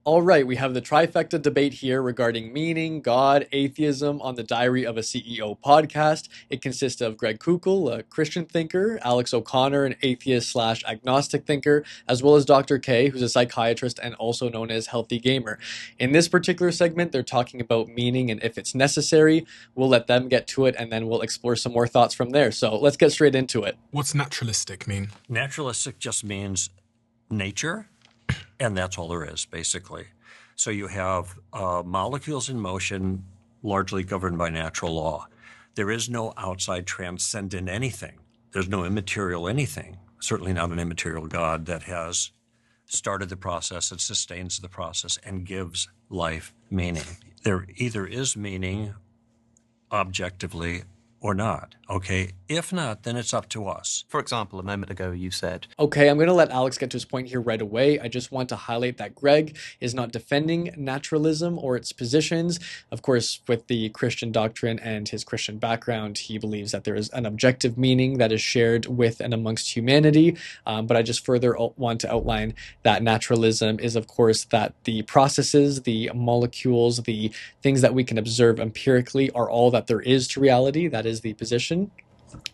All right, we have the trifecta debate here regarding meaning, God, atheism on the Diary of a CEO podcast. It consists of Greg Koukl, a Christian thinker, Alex O'Connor, an atheist slash agnostic thinker, as well as Dr. K, who's a psychiatrist and also known as Healthy Gamer. In this particular segment, they're talking about meaning and if it's necessary. We'll let them get to it and then we'll explore some more thoughts from there. So let's get straight into it. What's naturalistic mean? Naturalistic just means nature, and that's all there is, basically. So you have molecules in motion, largely governed by natural law. There is no outside transcendent anything. There's no immaterial anything, certainly not an immaterial God that has started the process and sustains the process and gives life meaning. There either is meaning objectively or not, okay? If not, then it's up to us. For example, a moment ago you said, Okay, I'm going to let Alex get to his point here right away. I just want to highlight that Greg is not defending naturalism or its positions. Of course, with the Christian doctrine and his Christian background, he believes that there is an objective meaning that is shared with and amongst humanity. But I just further want to outline that naturalism is, of course, that the processes, the molecules, the things that we can observe empirically are all that there is to reality. That is the position.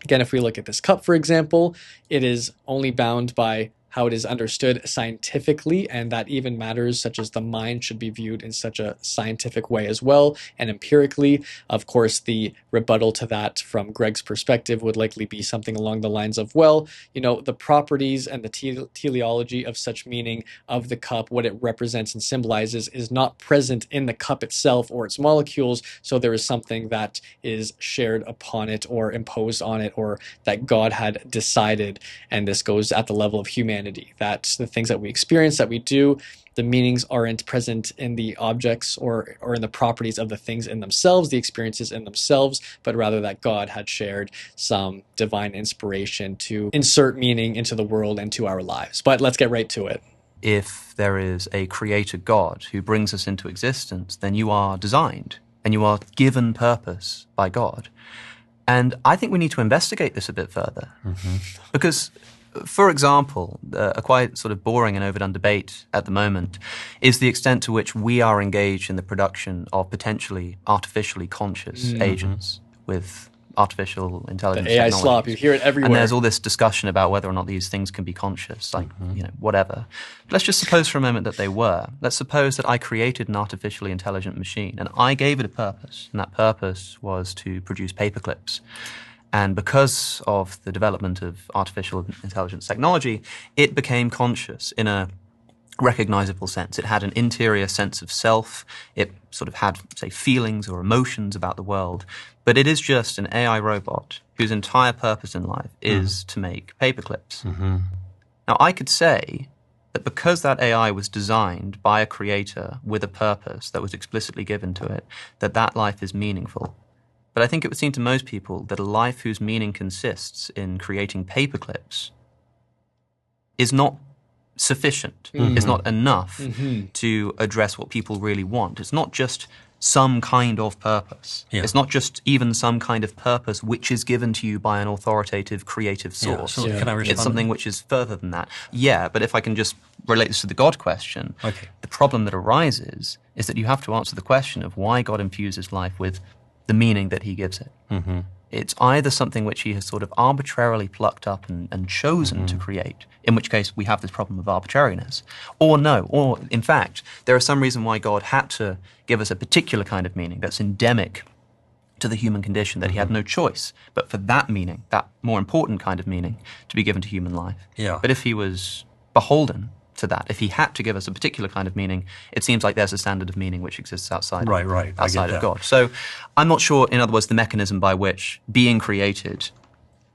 Again, if we look at this cup, for example, it is only bound by how it is understood scientifically, and that even matters, such as the mind should be viewed in such a scientific way as well, and empirically. Of course, the rebuttal to that from Greg's perspective would likely be something along the lines of, well, the properties and the teleology of such meaning of the cup, what it represents and symbolizes, is not present in the cup itself or its molecules, so there is something that is shared upon it or imposed on it, or that God had decided, and this goes at the level of humanity. That the things that we experience, that we do, the meanings aren't present in the objects or in the properties of the things in themselves, the experiences in themselves, but rather that God had shared some divine inspiration to insert meaning into the world and to our lives. But let's get right to it. if there is a creator God who brings us into existence, then you are designed and you are given purpose by God. And I think we need to investigate this a bit further. Because, for example, a quite sort of boring and overdone debate at the moment is the extent to which we are engaged in the production of potentially artificially conscious agents with artificial intelligence The AI technologies. slop, you hear it everywhere. And there's all this discussion about whether or not these things can be conscious, like, whatever. Let's just suppose for a moment that they were. Let's suppose that I created an artificially intelligent machine and I gave it a purpose, and that purpose was to produce paperclips. And because of the development of artificial intelligence technology, it became conscious in a recognizable sense. It had an interior sense of self. It sort of had, say, feelings or emotions about the world. But it is just an AI robot whose entire purpose in life is to make paperclips. Now, I could say that because that AI was designed by a creator with a purpose that was explicitly given to it, that that life is meaningful. But I think it would seem to most people that a life whose meaning consists in creating paperclips is not sufficient, is not enough to address what people really want. It's not just some kind of purpose. It's not just even some kind of purpose which is given to you by an authoritative creative source. Can I respond? It's something which is further than that. Yeah, but if I can just relate this to the God question, the problem that arises is that you have to answer the question of why God infuses life with the meaning that he gives it. It's either something which he has sort of arbitrarily plucked up and chosen to create, in which case we have this problem of arbitrariness, or no, or in fact, there is some reason why God had to give us a particular kind of meaning that's endemic to the human condition, that he had no choice but for that meaning, that more important kind of meaning, to be given to human life. But if he was beholden to that, if he had to give us a particular kind of meaning, it seems like there's a standard of meaning which exists outside, outside of God. So I'm not sure, in other words, the mechanism by which being created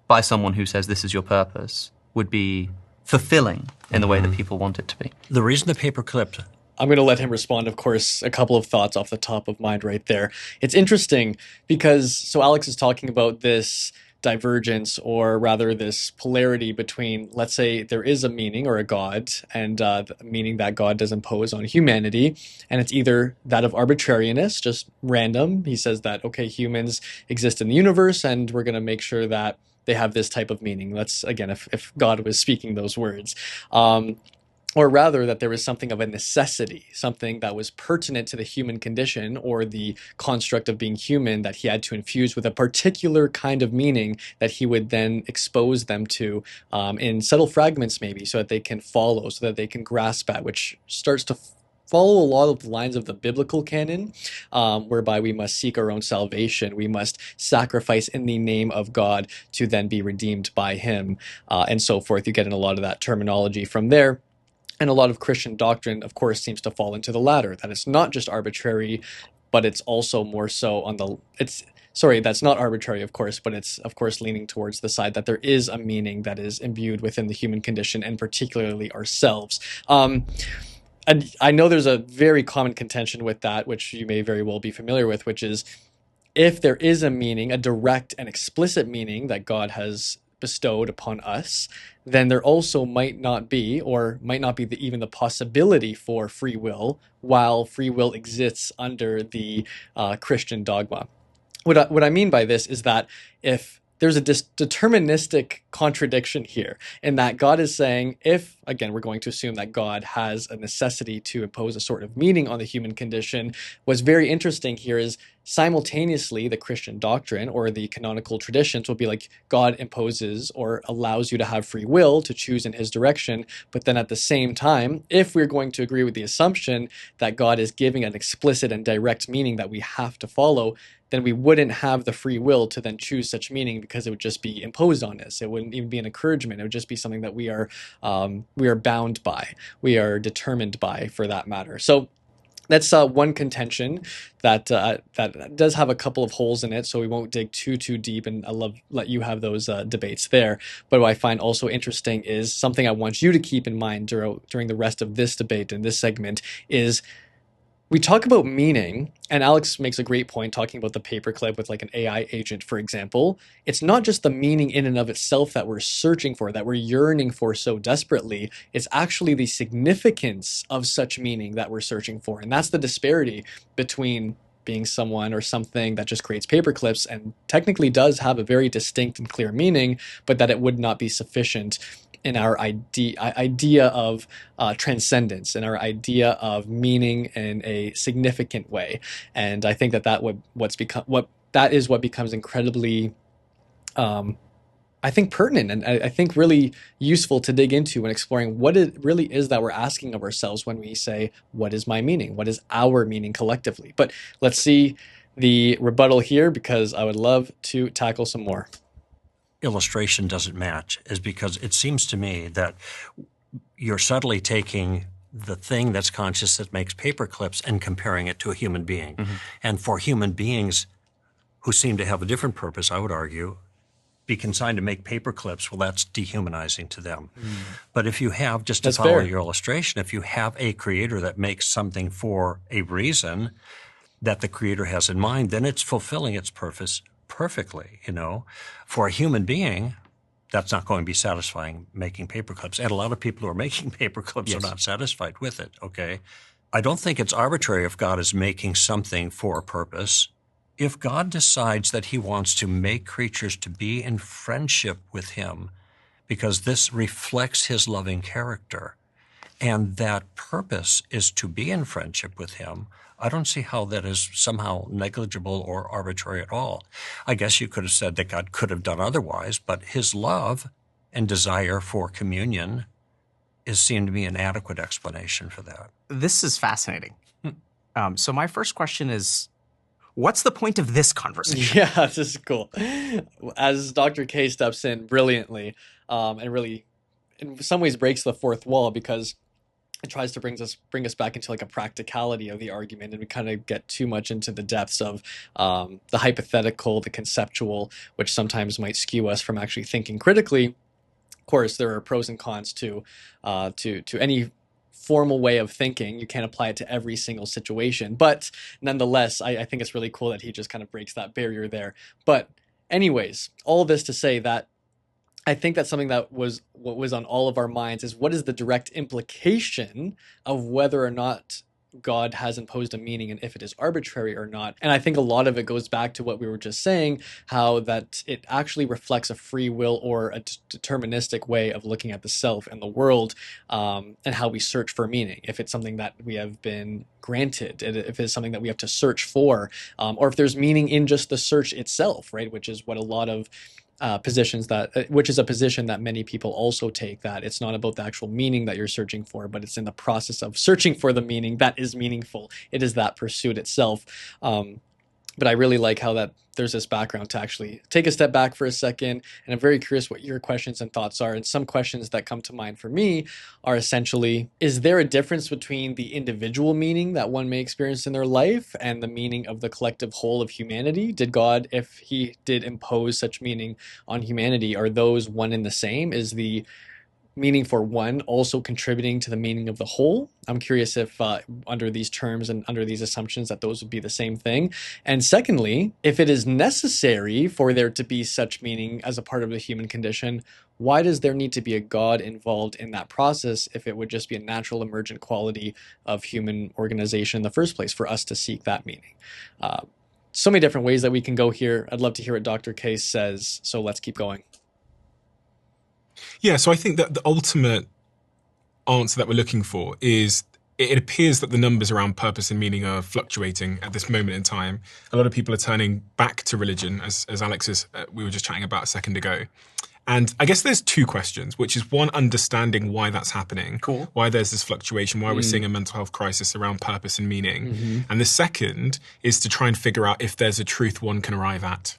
by someone who says this is your purpose would be fulfilling in the way that people want it to be. The reason the paperclip... I'm going to let him respond, of course, a couple of thoughts off the top of mind right there. It's interesting because, so Alex is talking about this divergence, or rather this polarity between, let's say there is a meaning or a God, and the meaning that God does impose on humanity, and it's either that of arbitrariness, just random. He says that, okay, humans exist in the universe and we're going to make sure that they have this type of meaning. Let's, again, if God was speaking those words. or rather that there was something of a necessity, something that was pertinent to the human condition or the construct of being human that he had to infuse with a particular kind of meaning that he would then expose them to in subtle fragments maybe, so that they can follow, so that they can grasp at, which starts to follow a lot of the lines of the biblical canon, whereby we must seek our own salvation. We must sacrifice in the name of God to then be redeemed by him, and so forth. You get in a lot of that terminology from there. And a lot of Christian doctrine, of course, seems to fall into the latter, that it's not just arbitrary, but it's also more so on the, that's not arbitrary, of course, but it's, of course, leaning towards the side that there is a meaning that is imbued within the human condition, and particularly ourselves. And I know there's a very common contention with that, which you may very well be familiar with, which is if there is a meaning, a direct and explicit meaning that God has bestowed upon us, then there also might not be, or might not be even the possibility for free will, while free will exists under the Christian dogma. What I mean by this is that if there's a deterministic contradiction here, in that God is saying, if, again, we're going to assume that God has a necessity to impose a sort of meaning on the human condition, what's very interesting here is simultaneously the Christian doctrine or the canonical traditions will be like God imposes or allows you to have free will to choose in his direction, but then at the same time, if we're going to agree with the assumption that God is giving an explicit and direct meaning that we have to follow, then we wouldn't have the free will to then choose such meaning, because it would just be imposed on us. It wouldn't even be an encouragement. It would just be something that we are bound by, we are determined by, for that matter. So that's one contention that that does have a couple of holes in it, so we won't dig too deep, and I'll let you have those debates there. But what I find also interesting is something I want you to keep in mind during the rest of this debate and this segment is we talk about meaning, and Alex makes a great point talking about the paperclip with like an AI agent, for example. It's not just the meaning in and of itself that we're searching for, that we're yearning for so desperately. It's actually the significance of such meaning that we're searching for. And that's the disparity between being someone or something that just creates paperclips and technically does have a very distinct and clear meaning, but that it would not be sufficient in our idea of transcendence, in our idea of meaning in a significant way. And I think that is what becomes incredibly, I think, pertinent, and I think really useful to dig into when exploring what it really is that we're asking of ourselves when we say, what is my meaning? What is our meaning collectively? But let's see the rebuttal here, because I would love to tackle some more. Illustration doesn't match is because it seems to me that you're subtly taking the thing that's conscious that makes paper clips and comparing it to a human being. Mm-hmm. And for human beings who seem to have a different purpose, I would argue, be consigned to make paper clips, well, that's dehumanizing to them. Mm. But if you have, just to that's follow fair. Your illustration, if you have a creator that makes something for a reason that the creator has in mind, then it's fulfilling its purpose perfectly, For a human being, that's not going to be satisfying, making paper clips. And a lot of people who are making paper clips Yes. are not satisfied with it, okay? I don't think it's arbitrary if God is making something for a purpose. If God decides that he wants to make creatures to be in friendship with him, because this reflects his loving character, and that purpose is to be in friendship with him, I don't see how that is somehow negligible or arbitrary at all. I guess you could have said that God could have done otherwise, but his love and desire for communion is seen to be an adequate explanation for that. This is fascinating. So my first question is, what's the point of this conversation? Yeah, this is cool. As Dr. K steps in brilliantly, and really, in some ways, breaks the fourth wall, because it tries to bring us back into like a practicality of the argument, and we kind of get too much into the depths of the hypothetical, the conceptual, which sometimes might skew us from actually thinking critically. Of course, there are pros and cons to any formal way of thinking. You can't apply it to every single situation, but nonetheless, I think it's really cool that he just kind of breaks that barrier there. But anyways, all this to say that I think that's something that was what was on all of our minds is, what is the direct implication of whether or not God has imposed a meaning and if it is arbitrary or not. And I think a lot of it goes back to what we were just saying, how that it actually reflects a free will or a deterministic way of looking at the self and the world, and how we search for meaning. If it's something that we have been granted, if it's something that we have to search for, or if there's meaning in just the search itself, right? Which is what a lot of positions which is a position that many people also take, that it's not about the actual meaning that you're searching for, but it's in the process of searching for the meaning that is meaningful. It is that pursuit itself. But I really like how that there's this background to actually take a step back for a second. And I'm very curious what your questions and thoughts are. And some questions that come to mind for me are essentially, is there a difference between the individual meaning that one may experience in their life and the meaning of the collective whole of humanity? Did God, if he did impose such meaning on humanity, are those one and the same? Is the meaning for one also contributing to the meaning of the whole? I'm curious if under these terms and under these assumptions that those would be the same thing. And secondly, if it is necessary for there to be such meaning as a part of the human condition, why does there need to be a God involved in that process if it would just be a natural emergent quality of human organization in the first place for us to seek that meaning? So many different ways that we can go here. I'd love to hear what Dr. Case says, so let's keep going. Yeah, so I think that the ultimate answer that we're looking for is, it appears that the numbers around purpose and meaning are fluctuating at this moment in time. A lot of people are turning back to religion, as Alex we were just chatting about a second ago. And I guess there's two questions, which is one, understanding why that's happening, why there's this fluctuation, why we're seeing a mental health crisis around purpose and meaning. And the second is to try and figure out if there's a truth one can arrive at.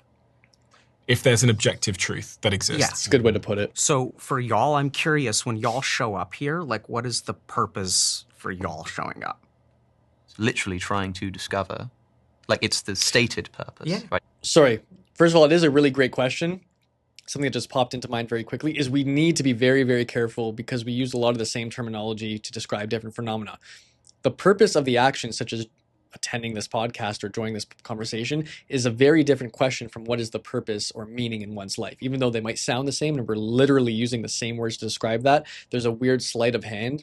If there's an objective truth that exists. Yes. It's a good way to put it. So for y'all, I'm curious, when y'all show up here, like, what is the purpose for y'all showing up? Literally trying to discover, like, it's the stated purpose. Right? Sorry. First of all, it is a really great question. Something that just popped into mind very quickly is we need to be very, very careful because we use a lot of the same terminology to describe different phenomena. The purpose of the action, such as attending this podcast or joining this conversation, is a very different question from what is the purpose or meaning in one's life. Even though they might sound the same and we're literally using the same words to describe that, there's a weird sleight of hand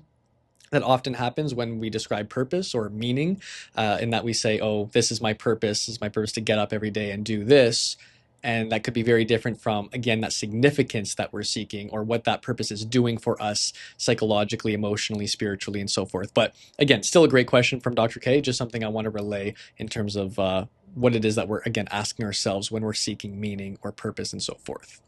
that often happens when we describe purpose or meaning, in that we say, oh, this is my purpose. This is my purpose to get up every day and do this. And that could be very different from, again, that significance that we're seeking or what that purpose is doing for us psychologically, emotionally, spiritually, and so forth. But again, still a great question from Dr. K, just something I want to relay in terms of what it is that we're, again, asking ourselves when we're seeking meaning or purpose and so forth.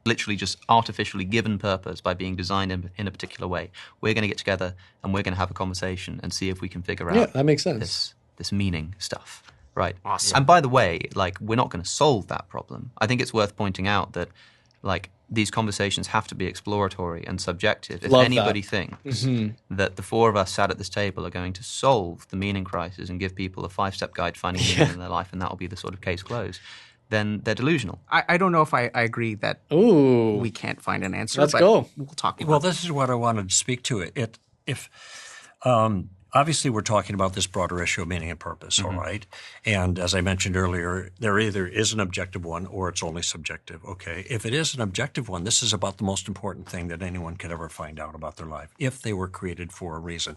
Literally just artificially given purpose by being designed in a particular way. We're going to get together and we're going to have a conversation and see if we can figure out that makes sense. This meaning stuff. Right. Awesome. And by the way, like, we're not going to solve that problem. I think it's worth pointing out that, like, these conversations have to be exploratory and subjective. If anybody thinks that the four of us sat at this table are going to solve the meaning crisis and give people a 5-step guide to finding meaning in their life, and that will be the sort of case closed, then they're delusional. I don't know if I agree that we can't find an answer. Let's go. We'll talk about Well, this is what I wanted to speak to. Obviously, we're talking about this broader issue of meaning and purpose, all right? And as I mentioned earlier, there either is an objective one or it's only subjective, okay? If it is an objective one, this is about the most important thing that anyone could ever find out about their life, if they were created for a reason.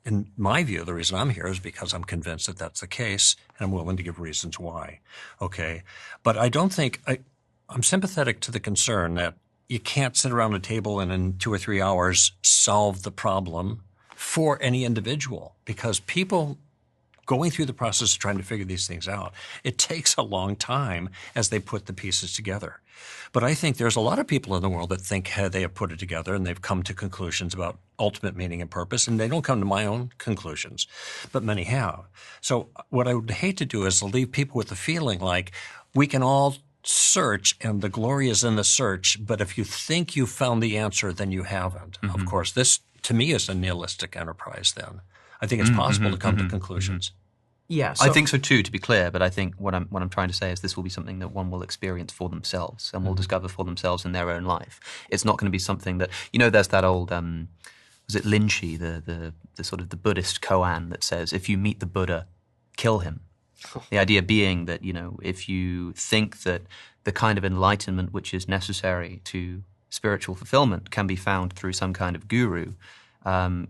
In my view, the reason I'm here is because I'm convinced that that's the case, and I'm willing to give reasons why, okay? But I don't think I'm sympathetic to the concern that you can't sit around a table and in 2 or 3 hours solve the problem for any individual, because people going through the process of trying to figure these things out, it takes a long time as they put the pieces together. But I think there's a lot of people in the world that think they have put it together and they've come to conclusions about ultimate meaning and purpose, and they don't come to my own conclusions, but many have. So what I would hate to do is to leave people with the feeling like we can all search and the glory is in the search, but if you think you found the answer, then you haven't. Of course, this to me is a nihilistic enterprise then. I think it's possible to come to conclusions. Yeah, I think so too, to be clear, but I think what I'm trying to say is this will be something that one will experience for themselves and will discover for themselves in their own life. It's not going to be something that, there's that old, was it Linchi, the sort of the Buddhist koan that says, if you meet the Buddha, kill him. The idea being that, if you think that the kind of enlightenment which is necessary to spiritual fulfillment can be found through some kind of guru,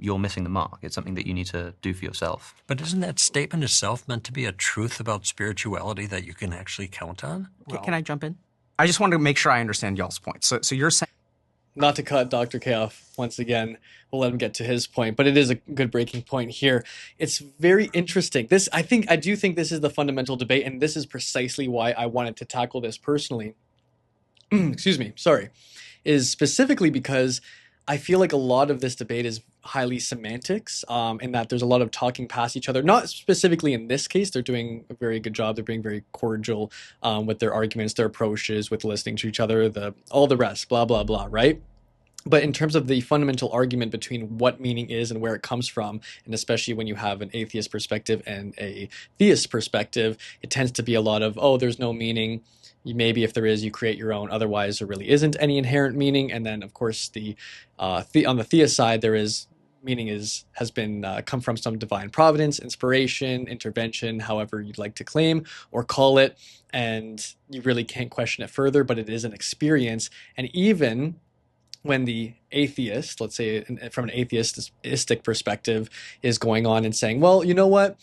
you're missing the mark. It's something that you need to do for yourself. But isn't that statement itself meant to be a truth about spirituality that you can actually count on? Can I jump in? I just wanted to make sure I understand y'all's point. So you're saying, Not to cut Dr. K off once again, we'll let him get to his point, but it is a good breaking point here. It's very interesting. I do think this is the fundamental debate, and this is precisely why I wanted to tackle this personally. Excuse me, sorry. Is specifically because I feel like a lot of this debate is highly semantics, in that there's a lot of talking past each other. Not specifically in this case, they're doing a very good job. They're being very cordial with their arguments, their approaches, with listening to each other, all the rest, blah, blah, blah, right? But in terms of the fundamental argument between what meaning is and where it comes from, and especially when you have an atheist perspective and a theist perspective, it tends to be a lot of, oh, there's no meaning. Maybe if there is, you create your own. Otherwise, there really isn't any inherent meaning. And then, of course, on the theist side, there is meaning has been come from some divine providence, inspiration, intervention, however you'd like to claim or call it. And you really can't question it further, but it is an experience. And even when the atheist, let's say from an atheistic perspective, is going on and saying, well, you know what?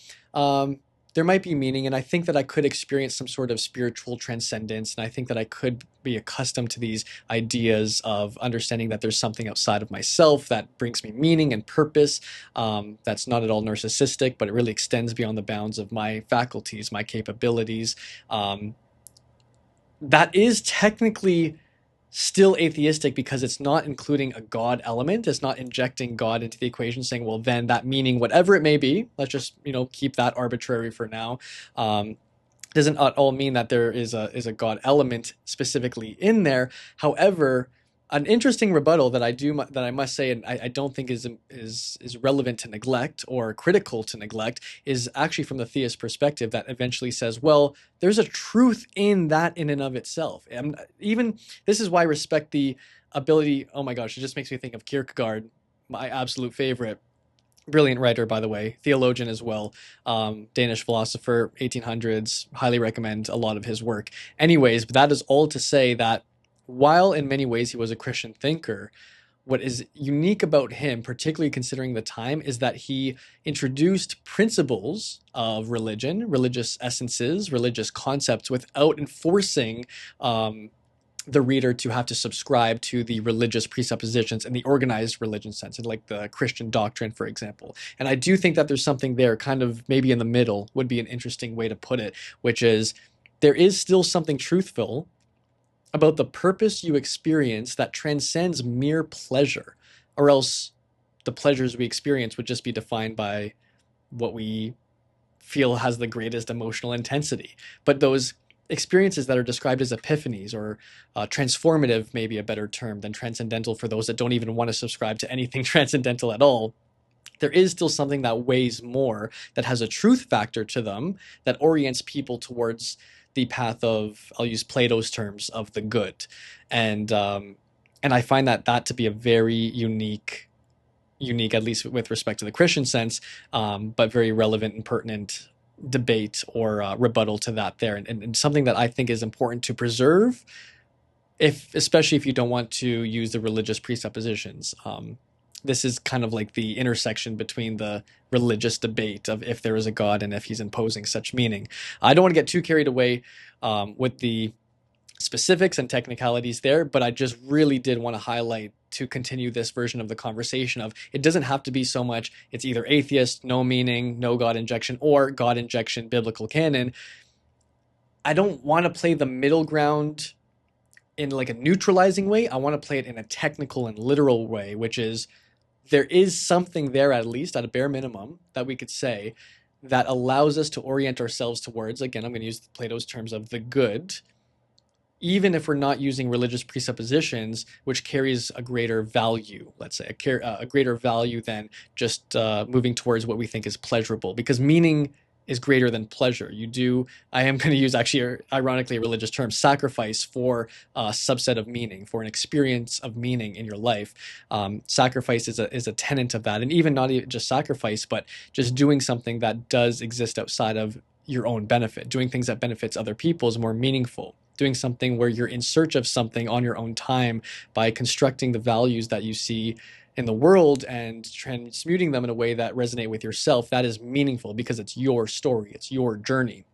There might be meaning, and I think that I could experience some sort of spiritual transcendence, and I think that I could be accustomed to these ideas of understanding that there's something outside of myself that brings me meaning and purpose, that's not at all narcissistic, but it really extends beyond the bounds of my faculties, my capabilities. That is technically still atheistic because it's not including a God element. It's not injecting God into the equation, saying, well, then that meaning, whatever it may be, let's just, keep that arbitrary for now. Doesn't at all mean that there is a God element specifically in there. However, an interesting rebuttal that I must say, and I don't think is relevant to neglect or critical to neglect, is actually from the theist perspective that eventually says, well, there's a truth in that in and of itself. Even this is why I respect the ability. Oh my gosh, it just makes me think of Kierkegaard, my absolute favorite. Brilliant writer, by the way, theologian as well, Danish philosopher, 1800s. Highly recommend a lot of his work. Anyways, but that is all to say that while in many ways he was a Christian thinker, what is unique about him, particularly considering the time, is that he introduced principles of religion, religious essences, religious concepts, without enforcing the reader to have to subscribe to the religious presuppositions in the organized religion sense, in like the Christian doctrine, for example. And I do think that there's something there, kind of maybe in the middle would be an interesting way to put it, which is there is still something truthful about the purpose you experience that transcends mere pleasure, or else the pleasures we experience would just be defined by what we feel has the greatest emotional intensity. But those experiences that are described as epiphanies or transformative, maybe a better term than transcendental for those that don't even want to subscribe to anything transcendental at all, there is still something that weighs more, that has a truth factor to them, that orients people towards the path of, I'll use Plato's terms, of the good. And I find that to be a very unique, at least with respect to the Christian sense, but very relevant and pertinent debate or rebuttal to that there. And something that I think is important to preserve, especially if you don't want to use the religious presuppositions. This is kind of like the intersection between the religious debate of if there is a God and if he's imposing such meaning. I don't want to get too carried away with the specifics and technicalities there, but I just really did want to highlight, to continue this version of the conversation, of it doesn't have to be so much it's either atheist, no meaning, no God injection, or God injection, biblical canon. I don't want to play the middle ground in like a neutralizing way. I want to play it in a technical and literal way, which is there is something there, at least at a bare minimum, that we could say that allows us to orient ourselves towards, again, I'm going to use Plato's terms, of the good, even if we're not using religious presuppositions, which carries a greater value, let's say, a greater value than just moving towards what we think is pleasurable, because meaning is greater than pleasure. I am going to use, actually, ironically, a religious term, sacrifice for a subset of meaning, for an experience of meaning in your life. Sacrifice is a tenet of that. And even not even just sacrifice, but just doing something that does exist outside of your own benefit. Doing things that benefits other people is more meaningful. Doing something where you're in search of something on your own time by constructing the values that you see in the world and transmuting them in a way that resonate with yourself, that is meaningful because it's your story, it's your journey.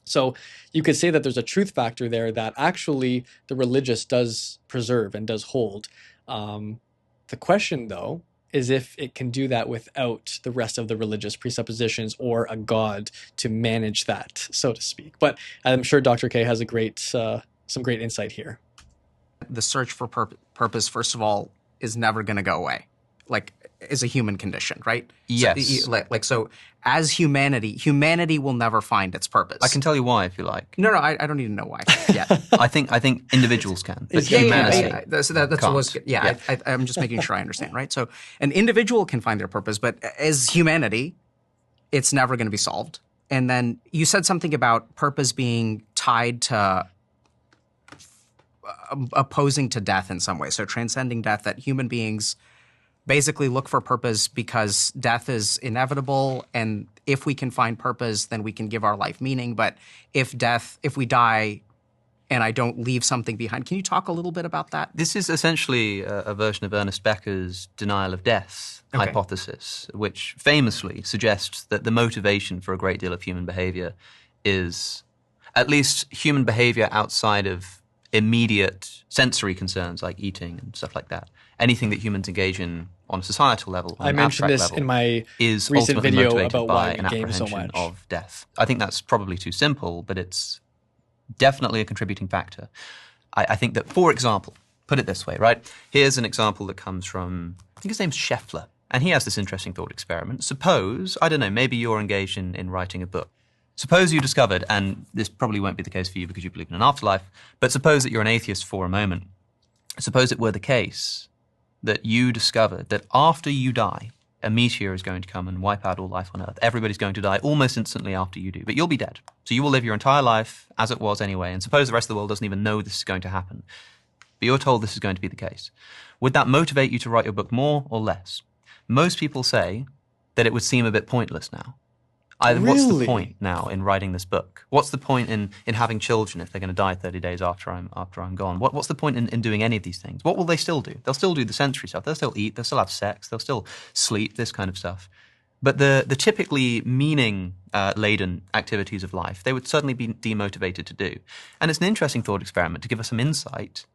So you could say that there's a truth factor there that actually the religious does preserve and does hold. The question, though, is if it can do that without the rest of the religious presuppositions or a God to manage that, so to speak. But I'm sure Dr. K has some great insight here. The search for purpose, first of all, is never going to go away. Like, is a human condition, right? Yes. So, so as humanity will never find its purpose. I can tell you why if you like. No, I don't need to know why. Yeah. I think individuals can, but Yeah, humanity that's can't. I'm just making sure I understand, right? So an individual can find their purpose, but as humanity, it's never going to be solved. And then you said something about purpose being tied to opposing to death in some way. So transcending death, that human beings basically look for purpose because death is inevitable, and if we can find purpose, then we can give our life meaning. But if we die and I don't leave something behind, can you talk a little bit about that? This is essentially a version of Ernest Becker's denial of death hypothesis, which famously suggests that the motivation for a great deal of human behavior is at least human behavior outside of immediate sensory concerns like eating and stuff like that. Anything that humans engage in on a societal level, on I an mentioned abstract this level, in my is recent ultimately video motivated about by why an we game so apprehension much. of death. I think that's probably too simple, but it's definitely a contributing factor. I think that, for example, put it this way, right? Here's an example that comes from, I think his name's Scheffler, and he has this interesting thought experiment. Suppose, I don't know, maybe you're engaged in writing a book. Suppose you discovered, and this probably won't be the case for you because you believe in an afterlife, but suppose that you're an atheist for a moment. Suppose it were the case that you discovered that after you die, a meteor is going to come and wipe out all life on Earth. Everybody's going to die almost instantly after you do, but you'll be dead. So you will live your entire life as it was anyway, and suppose the rest of the world doesn't even know this is going to happen. But you're told this is going to be the case. Would that motivate you to write your book more or less? Most people say that it would seem a bit pointless now. What's the Really? point now in writing this book? What's the point in having children if they're going to die 30 days after I'm gone? What's the point in doing any of these things? What will they still do? They'll still do the sensory stuff. They'll still eat. They'll still have sex. They'll still sleep, this kind of stuff. But the typically meaning-laden activities of life, they would certainly be demotivated to do. And it's an interesting thought experiment to give us some insight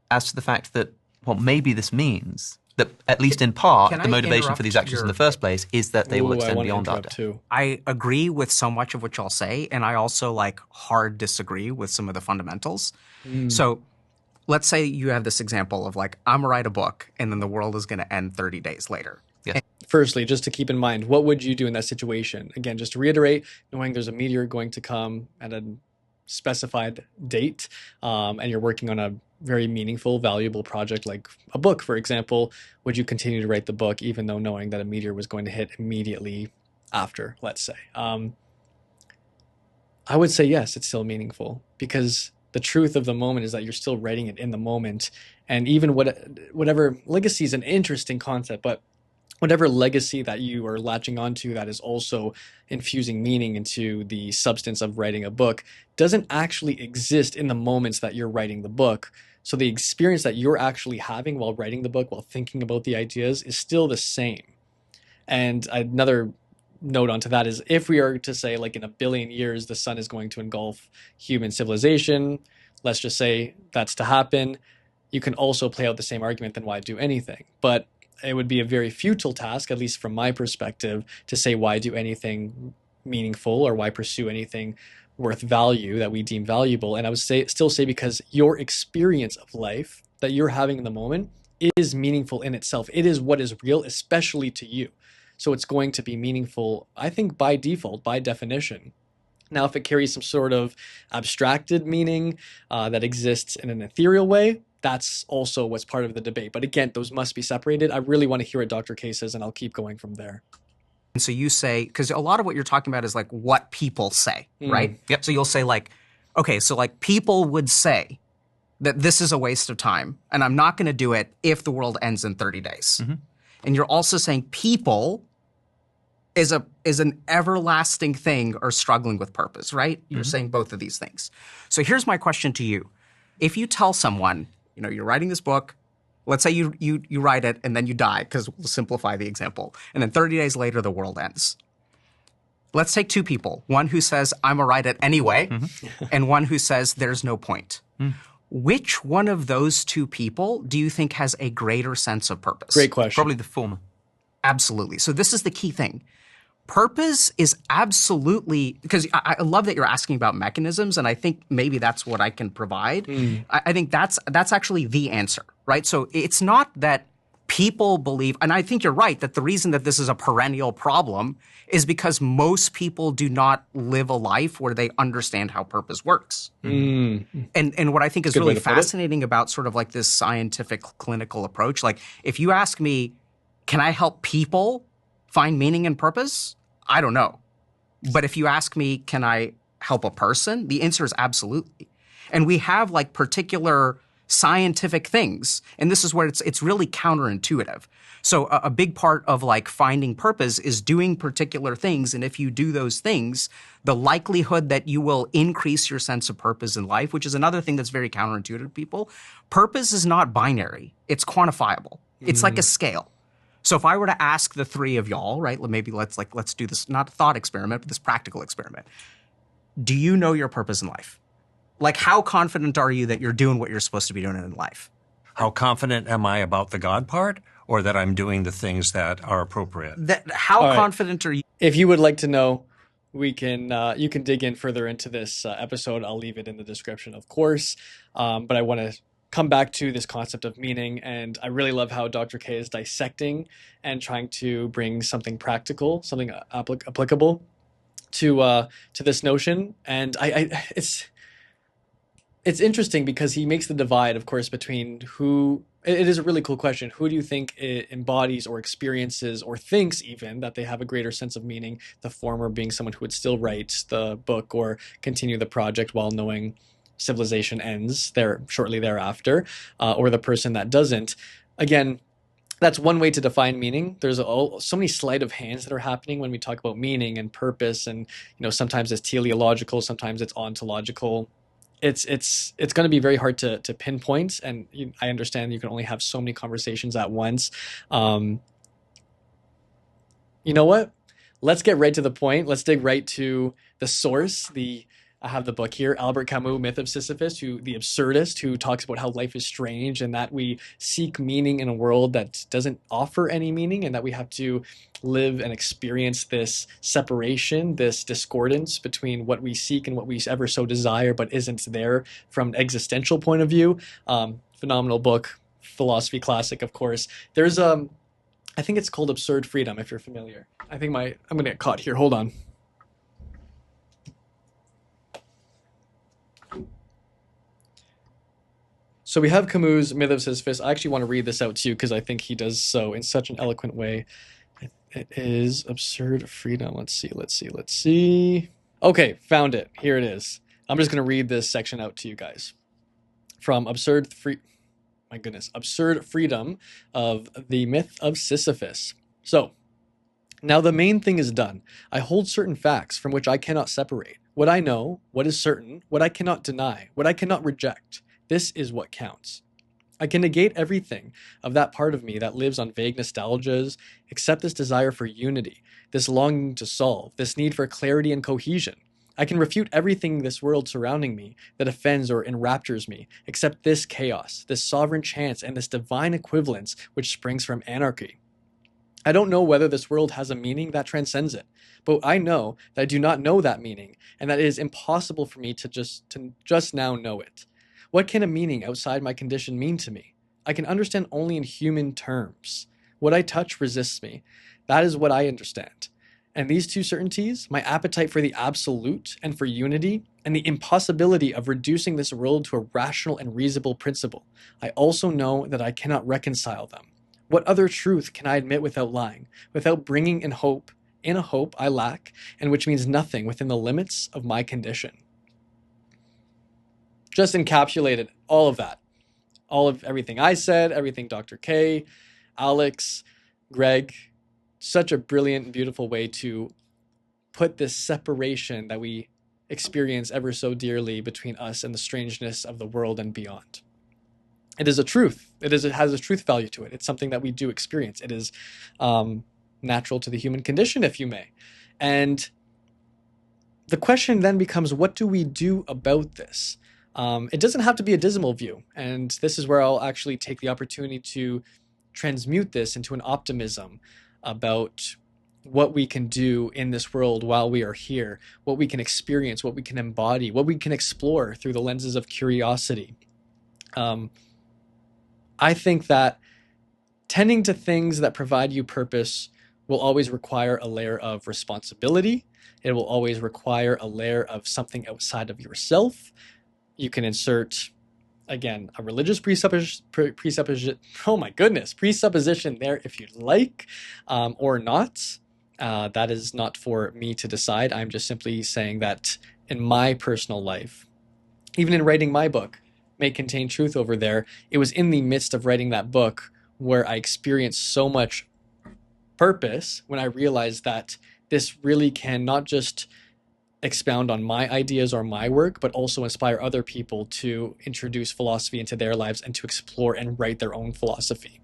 as to the fact that, well, maybe this means that, at least in part, Can the I motivation for these interrupt actions in the first place is that they will I extend want to beyond our interrupt death. too. I agree with so much of what y'all say, and I also hard disagree with some of the fundamentals. So let's say you have this example of I'm going to write a book and then the world is going to end 30 days later. Yes. Firstly, just to keep in mind, what would you do in that situation? Again, just to reiterate, knowing there's a meteor going to come at a specified date, and you're working on a very meaningful, valuable project like a book, for example, would you continue to write the book even though knowing that a meteor was going to hit immediately after, let's say? I would say yes, it's still meaningful because the truth of the moment is that you're still writing it in the moment. And even whatever legacy is an interesting concept, but whatever legacy that you are latching onto that is also infusing meaning into the substance of writing a book doesn't actually exist in the moments that you're writing the book. So the experience that you're actually having while writing the book, while thinking about the ideas, is still the same. And another note onto that is, if we are to say in a billion years the sun is going to engulf human civilization, let's just say that's to happen, you can also play out the same argument, then why do anything? But it would be a very futile task, at least from my perspective, to say why do anything meaningful or why pursue anything worth value that we deem valuable. And I would still say because your experience of life that you're having in the moment is meaningful in itself. It is what is real, especially to you. So it's going to be meaningful, I think, by default, by definition. Now, if it carries some sort of abstracted meaning that exists in an ethereal way, that's also what's part of the debate. But again, those must be separated. I really want to hear what Dr. K says, and I'll keep going from there. And so you say, because a lot of what you're talking about is what people say, right? Yep. So you'll say okay, so people would say that this is a waste of time and I'm not going to do it if the world ends in 30 days. Mm-hmm. And you're also saying people is an everlasting thing or struggling with purpose, right? You're saying both of these things. So here's my question to you. If you tell someone, you're writing this book, Let's say you write it and then you die, because we'll simplify the example. And then 30 days later, the world ends. Let's take two people, one who says, I'm going to write it anyway, and one who says, there's no point. Which one of those two people do you think has a greater sense of purpose? Great question. Probably the former. Absolutely. So this is the key thing. Purpose is absolutely, because I love that you're asking about mechanisms, and I think maybe that's what I can provide. I think that's actually the answer, right? So it's not that people believe, and I think you're right, that the reason that this is a perennial problem is because most people do not live a life where they understand how purpose works. And what I think is really fascinating about sort of like this scientific clinical approach, like if you ask me, can I help people find meaning and purpose? I don't know. But if you ask me, can I help a person? The answer is absolutely. And we have like particular scientific things. And this is where it's really counterintuitive. So a big part of like finding purpose is doing particular things. And if you do those things, the likelihood that you will increase your sense of purpose in life, which is another thing that's very counterintuitive to people, purpose is not binary. It's quantifiable. It's like a scale. So if I were to ask the three of y'all, right, maybe let's do this, not a thought experiment, but this practical experiment. Do you know your purpose in life? Like, how confident are you that you're doing what you're supposed to be doing in life? How confident am I about the God part, or that I'm doing the things that are appropriate? How confident are you? If you would like to know, we can you can dig in further into this episode. I'll leave it in the description, of course. But I want to come back to this concept of meaning, and I really love how Dr. K is dissecting and trying to bring something practical, something applicable to this notion. And it's interesting because he makes the divide, of course, between who. It is a really cool question. Who do you think embodies or experiences or thinks even that they have a greater sense of meaning? The former being someone who would still write the book or continue the project while knowing civilization ends there shortly thereafter, or the person that doesn't. Again, that's one way to define meaning. There's so many sleight of hands that are happening when we talk about meaning and purpose, and sometimes it's teleological, sometimes it's ontological. It's going to be very hard to pinpoint, and I understand you can only have so many conversations at once. You know what? Let's get right to the point. Let's dig right to the source. I have the book here, Albert Camus' Myth of Sisyphus, the absurdist who talks about how life is strange and that we seek meaning in a world that doesn't offer any meaning, and that we have to live and experience this separation, this discordance between what we seek and what we ever so desire but isn't there from an existential point of view. Phenomenal book, philosophy classic, of course. There's I think it's called Absurd Freedom, if you're familiar. I think I'm going to get caught here. Hold on. So we have Camus' Myth of Sisyphus. I actually want to read this out to you because I think he does so in such an eloquent way. It is Absurd Freedom. Let's see. Okay, found it. Here it is. I'm just going to read this section out to you guys. From Absurd Freedom of the Myth of Sisyphus. So, now the main thing is done. I hold certain facts from which I cannot separate. What I know, what is certain, what I cannot deny, what I cannot reject. This is what counts. I can negate everything of that part of me that lives on vague nostalgias, except this desire for unity, this longing to solve, this need for clarity and cohesion. I can refute everything in this world surrounding me that offends or enraptures me, except this chaos, this sovereign chance, and this divine equivalence which springs from anarchy. I don't know whether this world has a meaning that transcends it, but I know that I do not know that meaning, and that it is impossible for me to just now know it. What can a meaning outside my condition mean to me? I can understand only in human terms. What I touch resists me. That is what I understand. And these two certainties, my appetite for the absolute and for unity, and the impossibility of reducing this world to a rational and reasonable principle, I also know that I cannot reconcile them. What other truth can I admit without lying, without bringing in a hope I lack, and which means nothing within the limits of my condition? Just encapsulated all of that. All of everything I said, everything Dr. K, Alex, Greg. Such a brilliant and beautiful way to put this separation that we experience ever so dearly between us and the strangeness of the world and beyond. It is a truth. It has a truth value to it. It's something that we do experience. It is natural to the human condition, if you may. And the question then becomes, what do we do about this? It doesn't have to be a dismal view. And this is where I'll actually take the opportunity to transmute this into an optimism about what we can do in this world while we are here, what we can experience, what we can embody, what we can explore through the lenses of curiosity. I think that tending to things that provide you purpose will always require a layer of responsibility. It will always require a layer of something outside of yourself. You can insert, again, a religious presupposition there if you'd like, or not. That is not for me to decide. I'm just simply saying that in my personal life, even in writing my book, May Contain Truth over there, it was in the midst of writing that book where I experienced so much purpose when I realized that this really can not just expound on my ideas or my work, but also inspire other people to introduce philosophy into their lives and to explore and write their own philosophy.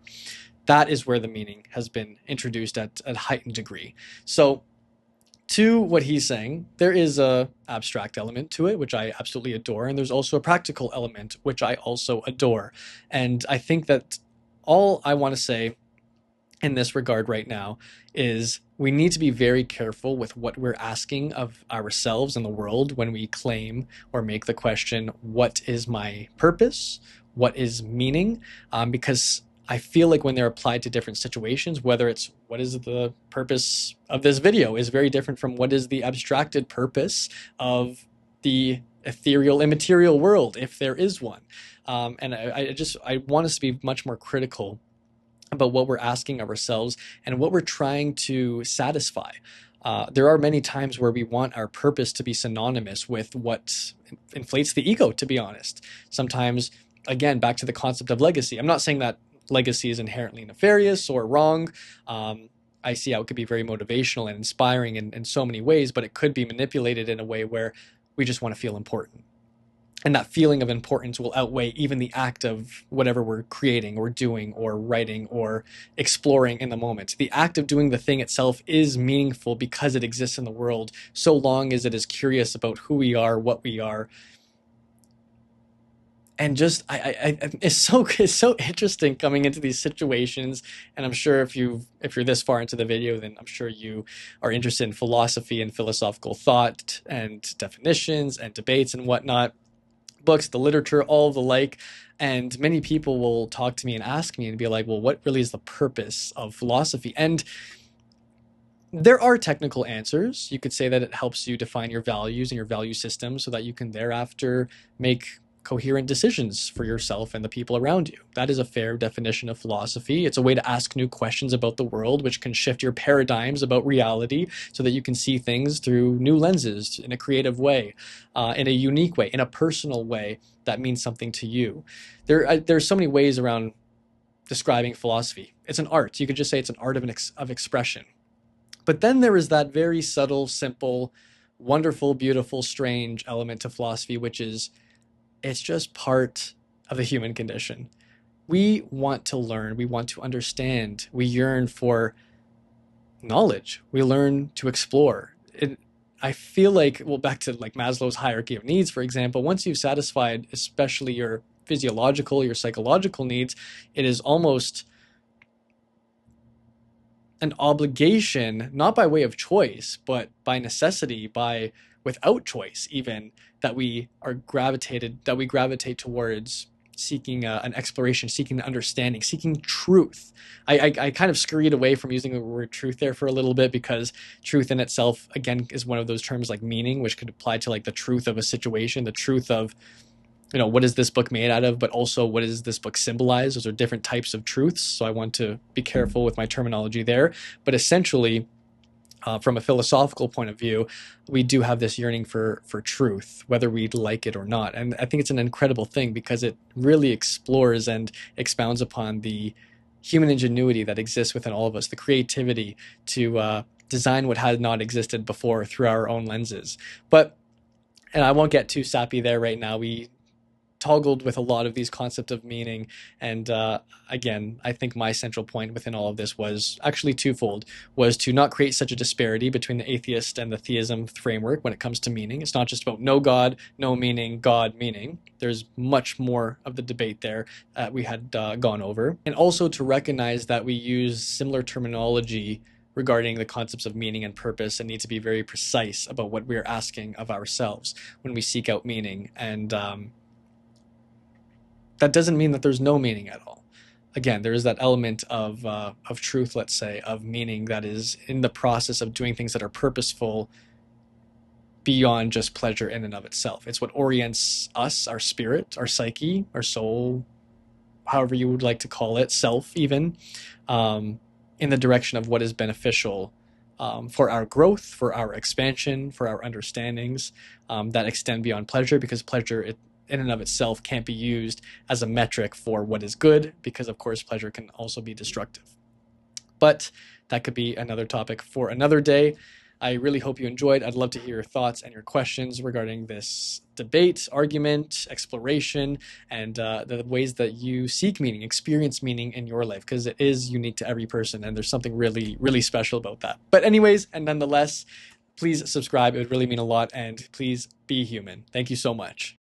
That is where the meaning has been introduced at a heightened degree. So to what he's saying, there is a abstract element to it, which I absolutely adore, and there's also a practical element, which I also adore. And I think that all I want to say in this regard right now is we need to be very careful with what we're asking of ourselves and the world when we claim or make the question, what is my purpose? What is meaning? Because I feel like when they're applied to different situations, whether it's what is the purpose of this video is very different from what is the abstracted purpose of the ethereal, immaterial world, if there is one. And I want us to be much more critical about what we're asking of ourselves and what we're trying to satisfy. There are many times where we want our purpose to be synonymous with what inflates the ego, to be honest. Sometimes, again, back to the concept of legacy. I'm not saying that legacy is inherently nefarious or wrong. I see how it could be very motivational and inspiring in so many ways, but it could be manipulated in a way where we just want to feel important. And that feeling of importance will outweigh even the act of whatever we're creating or doing or writing or exploring in the moment. The act of doing the thing itself is meaningful because it exists in the world, so long as it is curious about who we are, what we are. And just, it's so interesting coming into these situations. And I'm sure if you're this far into the video, then I'm sure you are interested in philosophy and philosophical thought and definitions and debates and whatnot. Books, the literature, all the like. And many people will talk to me and ask me and be like, well, what really is the purpose of philosophy? And there are technical answers. You could say that it helps you define your values and your value system so that you can thereafter make coherent decisions for yourself and the people around you. That is a fair definition of philosophy. It's a way to ask new questions about the world, which can shift your paradigms about reality so that you can see things through new lenses in a creative way, in a unique way, in a personal way that means something to you. There's so many ways around describing philosophy. It's an art. You could just say it's an art of expression. But then there is that very subtle, simple, wonderful, beautiful, strange element to philosophy, which is it's just part of the human condition. We want to learn. We want to understand. We yearn for knowledge. We learn to explore. I feel like, well, back to like Maslow's hierarchy of needs, for example, once you've satisfied especially your physiological, your psychological needs, it is almost an obligation, not by way of choice, but by necessity, without choice even, that we gravitate towards seeking an exploration, seeking understanding, seeking truth. I kind of scurried away from using the word truth there for a little bit because truth in itself, again, is one of those terms like meaning, which could apply to like the truth of a situation, the truth of, what is this book made out of, but also what does this book symbolize? Those are different types of truths. So I want to be careful with my terminology there. But essentially, from a philosophical point of view, we do have this yearning for truth, whether we like it or not. And I think it's an incredible thing because it really explores and expounds upon the human ingenuity that exists within all of us, the creativity to design what had not existed before through our own lenses. And I won't get too sappy there right now. We toggled with a lot of these concepts of meaning. And again, I think my central point within all of this was actually twofold, was to not create such a disparity between the atheist and the theism framework when it comes to meaning. It's not just about no God, no meaning, God meaning. There's much more of the debate there we had gone over. And also to recognize that we use similar terminology regarding the concepts of meaning and purpose, and need to be very precise about what we're asking of ourselves when we seek out meaning. And that doesn't mean that there's no meaning at all. Again, there is that element of truth, let's say, of meaning that is in the process of doing things that are purposeful beyond just pleasure in and of itself. It's what orients us, our spirit, our psyche, our soul, however you would like to call it, self even, in the direction of what is beneficial for our growth, for our expansion, for our understandings that extend beyond pleasure, because pleasure in and of itself can't be used as a metric for what is good, because of course pleasure can also be destructive. But that could be another topic for another day. I really hope you enjoyed. I'd love to hear your thoughts and your questions regarding this debate, argument, exploration, and the ways that you seek meaning, experience meaning in your life, because it is unique to every person, and there's something really, really special about that. But anyways, and nonetheless, please subscribe. It would really mean a lot, and please be human. Thank you so much.